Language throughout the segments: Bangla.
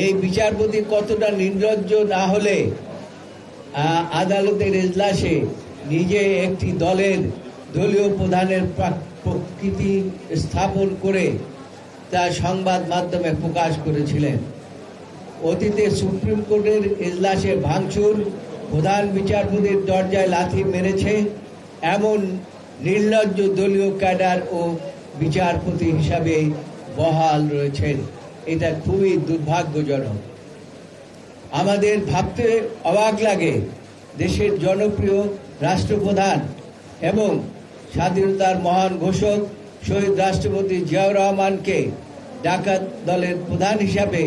এই বিচারপতি কতটা নির্লজ্জ না হলে আদালতের এজলাসে নিজে একটি দলীয় প্রধানের প্রকৃতি স্থাপন করে তা সংবাদ মাধ্যমে প্রকাশ করেছিলেন। অতীতে সুপ্রিম কোর্টের এজলাসে ভাঙচুর, প্রধান বিচারপতির দরজায় লাথি মেরেছে এমন নির্লজ্জ দলীয় ক্যাডার ও বিচারপতি হিসাবে বহাল রয়েছেন। এটা খুবই দুর্ভাগ্যজনক। আমাদের ভাবতে অবাক লাগে, দেশের জনপ্রিয় রাষ্ট্রপ্রধান এবং স্বাধীনতার মহান ঘোষক শহীদ রাষ্ট্রপতি জিয়াউর রহমানকে ডাকাত দলের প্রধান হিসাবে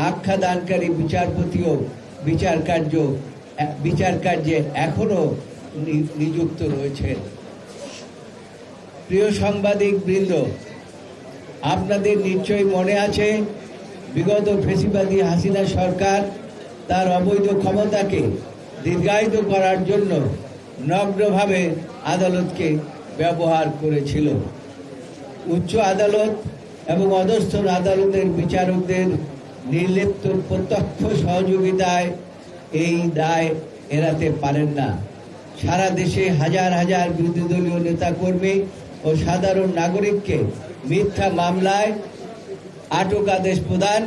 আখ্যাদানকারী বিচারপতিও বিচার কার্যে এখনো নিযুক্ত রয়েছেন। প্রিয় সাংবাদিক বৃন্দ, আপনাদের নিশ্চয়ই মনে আছে বিগত ফ্যাসিবাদী হাসিনা সরকার তার অবৈধ ক্ষমতাকে দীর্ঘায়িত করার জন্য নগ্নভাবে আদালতকে ব্যবহার করেছিল। উচ্চ আদালত এবং অধস্তন আদালতের বিচারকদের নির্লিপ্ত প্রত্যক্ষ সহযোগিতায় এই দায় এড়াতে পারেন না। সারা দেশে হাজার হাজার বিরোধী দলীয় নেতাকর্মী ও সাধারণ নাগরিককে মিথ্যা মামলায় আটক আদেশ প্রদান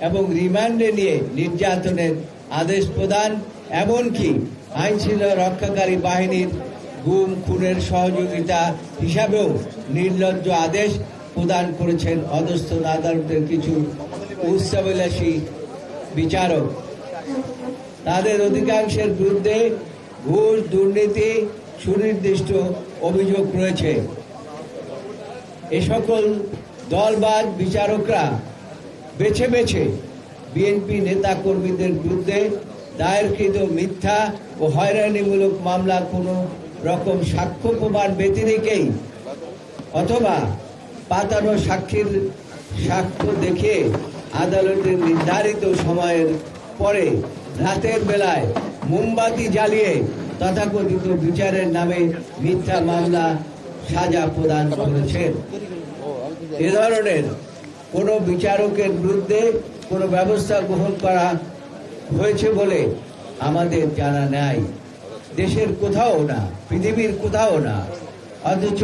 এবং রিমান্ডে নিয়ে নির্যাতনের আদেশ প্রদান, এমনকি আইনশৃঙ্খলা রক্ষাকারী বাহিনীর গুম খুনের সহযোগিতা হিসাবেও নির্লজ্জ আদেশ প্রদান করেছেন অধস্তন আদালতের কিছু উচ্চাভিলাষী বিচারক। তাদের অধিকাংশের বিরুদ্ধে ঘুষ, দুর্নীতি, সুনির্দিষ্ট অভিযোগ রয়েছে। এ সকল দলবাজ বিচারকরা বেছে বেছে বিএনপি নেতা কর্মীদের বিরুদ্ধে দায়েরকৃত মিথ্যা ও হয়রানিমূলক মামলা কোনো রকম সাক্ষ্য প্রমাণ ব্যতিরেকেই অথবা পাতানো সাক্ষ্য দেখে আদালতের নির্ধারিত সময়ের পরে রাতের বেলায় মোমবাতি জ্বালিয়ে তথাকথিত বিচারের নামে মিথ্যা মামলা সাজা প্রদান করেছেন। এ ধরনের কোনো বিচারকের বিরুদ্ধে কোনো ব্যবস্থা গ্রহণ করা হয়েছে বলে আমাদের জানা নাই, দেশের কোথাও না, পৃথিবীর কোথাও না। অথচ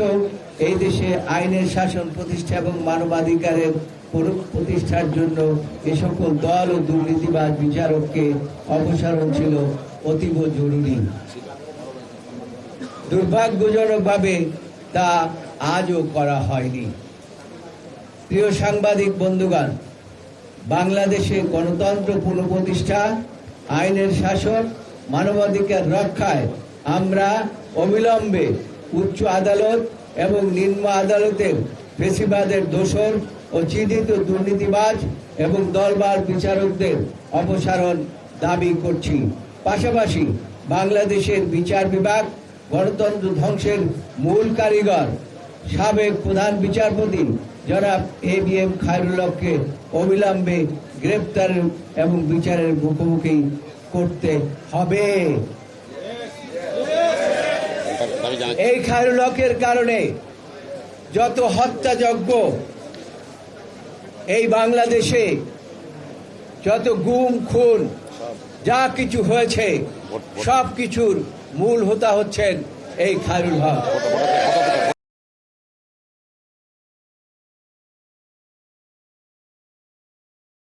এই দেশে আইনের শাসন প্রতিষ্ঠা এবং মানবাধিকারের প্রতিষ্ঠার জন্য এ সকল দল ও দুর্নীতিবাজ বিচারককে অপসারণ ছিল অতীব জরুরি। দুর্ভাগ্যজনকভাবে তা আজও করা হয়নি। প্রিয় সাংবাদিক বন্ধুগণ, বাংলাদেশে গণতন্ত্র পুনঃপ্রতিষ্ঠা, আইনের শাসন, মানবাধিকার রক্ষায় আমরা অবিলম্বে উচ্চ আদালত এবং নিম্ন আদালতের ফ্যাসিবাদের দোষর ও চিহ্নিত দুর্নীতিবাজ এবং দলবাজ বিচারকদের অপসারণ দাবি করছি। পাশাপাশি বাংলাদেশের বিচার বিভাগ গণতন্ত্র ধ্বংসের মূল কারিগর সাবেক প্রধান বিচারপতি জনাব ABM খায়রুল হককে অবিলম্বে গ্রেপ্তার এবং বিচারের মুখোমুখি করতে হবে। এই খায়রুল হকের কারণে যত হত্যাযজ্ঞ এই বাংলাদেশে, যত গুম খুন যা কিছু হয়েছে, সব কিছুর মূল হোতা হচ্ছেন এই খায়রুল হক।